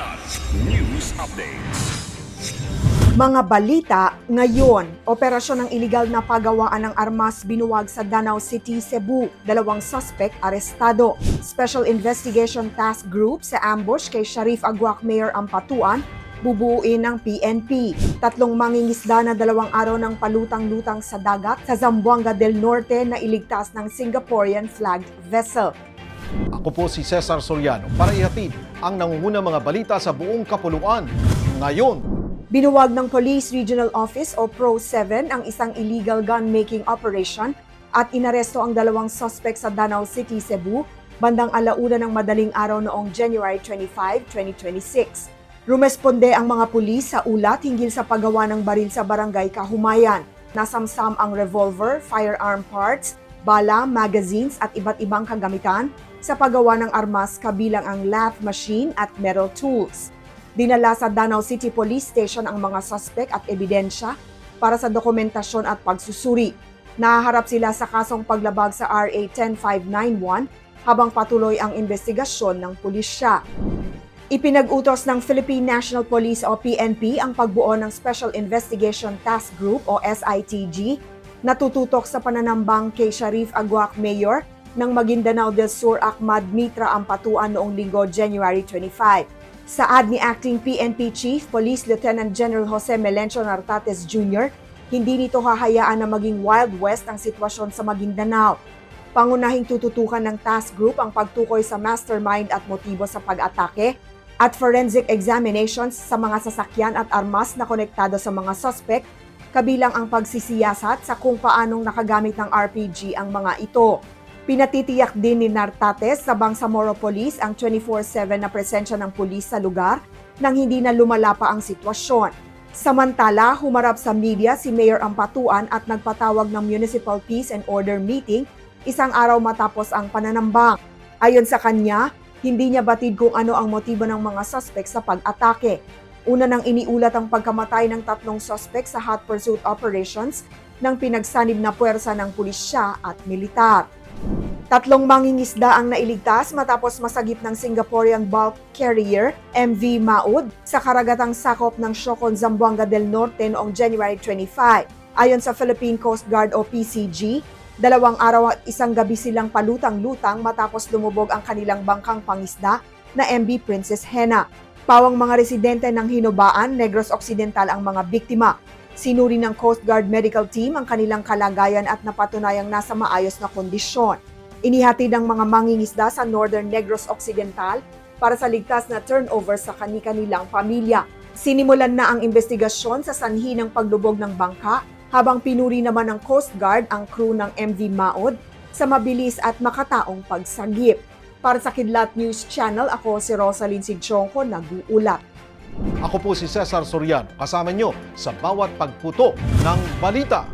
Kilat News Updates. Mga balita ngayon, operasyon ng iligal na pagawaan ng armas binuwag sa Danau City, Cebu. 2 suspect arestado. Special Investigation Task Group sa ambush kay Sharif Aguac Mayor Ampatuan, bubuuin ng PNP. 3 mangingisda na 2 araw ng palutang-lutang sa dagat sa Zamboanga del Norte na iligtas ng Singaporean flagged vessel. Ako po si Cesar Soriano para ihatid ang nangungunang mga balita sa buong kapuluan. Ngayon, Binuwag ng Police Regional Office o PRO-7 ang isang illegal gun-making operation at inaresto ang 2 suspect sa Danau City, Cebu, bandang 1:00 ng madaling araw noong January 25, 2026. Rumesponde ang mga pulis sa ulat hinggil sa paggawa ng baril sa Barangay Kahumayan. Nasamsam ang revolver, firearm parts, bala, magazines at iba't ibang kagamitan sa paggawa ng armas kabilang ang lathe machine at metal tools. Dinala sa Danau City Police Station ang mga suspect at ebidensya para sa dokumentasyon at pagsusuri. Nahaharap sila sa kasong paglabag sa RA 10591 habang patuloy ang investigasyon ng pulisya. Ipinag-utos ng Philippine National Police o PNP ang pagbuo ng Special Investigation Task Group o SITG na tututok sa pananambang kay Sharif Aguac Mayor ng Maguindanao del Sur Ahmad Mitra Ampatuan noong Linggo, January 25. Saad ni Acting PNP Chief Police Lieutenant General Jose Melencio Nartates Jr., hindi nito hahayaan na maging Wild West ang sitwasyon sa Maguindanao. Pangunahing tututukan ng task group ang pagtukoy sa mastermind at motibo sa pag-atake at forensic examinations sa mga sasakyan at armas na konektado sa mga suspect, kabilang ang pagsisiyasat sa kung paanong nakagamit ng RPG ang mga ito. Pinatitiyak din ni Nartates sa Bangsamoro Police ang 24/7 na presensya ng pulis sa lugar nang hindi na lumala pa ang sitwasyon. Samantala, humarap sa media si Mayor Ampatuan at nagpatawag ng Municipal Peace and Order Meeting 1 araw matapos ang pananambang. Ayon sa kanya, hindi niya batid kung ano ang motibo ng mga suspect sa pag-atake. Una nang iniulat ang pagkamatay ng 3 suspect sa hot pursuit operations ng pinagsanib na puwersa ng pulisya at militar. 3 mangingisda ang nailigtas matapos masagip ng Singaporean bulk carrier MV Maud sa karagatang sakop ng Siocon, Zamboanga del Norte noong January 25. Ayon sa Philippine Coast Guard o PCG, 2 araw at 1 gabi silang palutang-lutang matapos lumubog ang kanilang bangkang pangisda na MV Princess Henna. Pawang mga residente ng Hinobaan, Negros Occidental ang mga biktima. Sinuri ng Coast Guard Medical Team ang kanilang kalagayan at napatunayang nasa maayos na kondisyon. Inihatid ng mga mangingisda sa Northern Negros Occidental para sa ligtas na turnover sa kani-kanilang pamilya. Sinimulan na ang investigasyon sa sanhi ng paglubog ng bangka habang pinuri naman ng Coast Guard ang crew ng MV Maud sa mabilis at makataong pagsagip. Para sa Kidlat News Channel, ako si Rosalyn Sigchonko, nag-uulat. ako po si Cesar Soriano, kasama nyo sa bawat pagputo ng balita.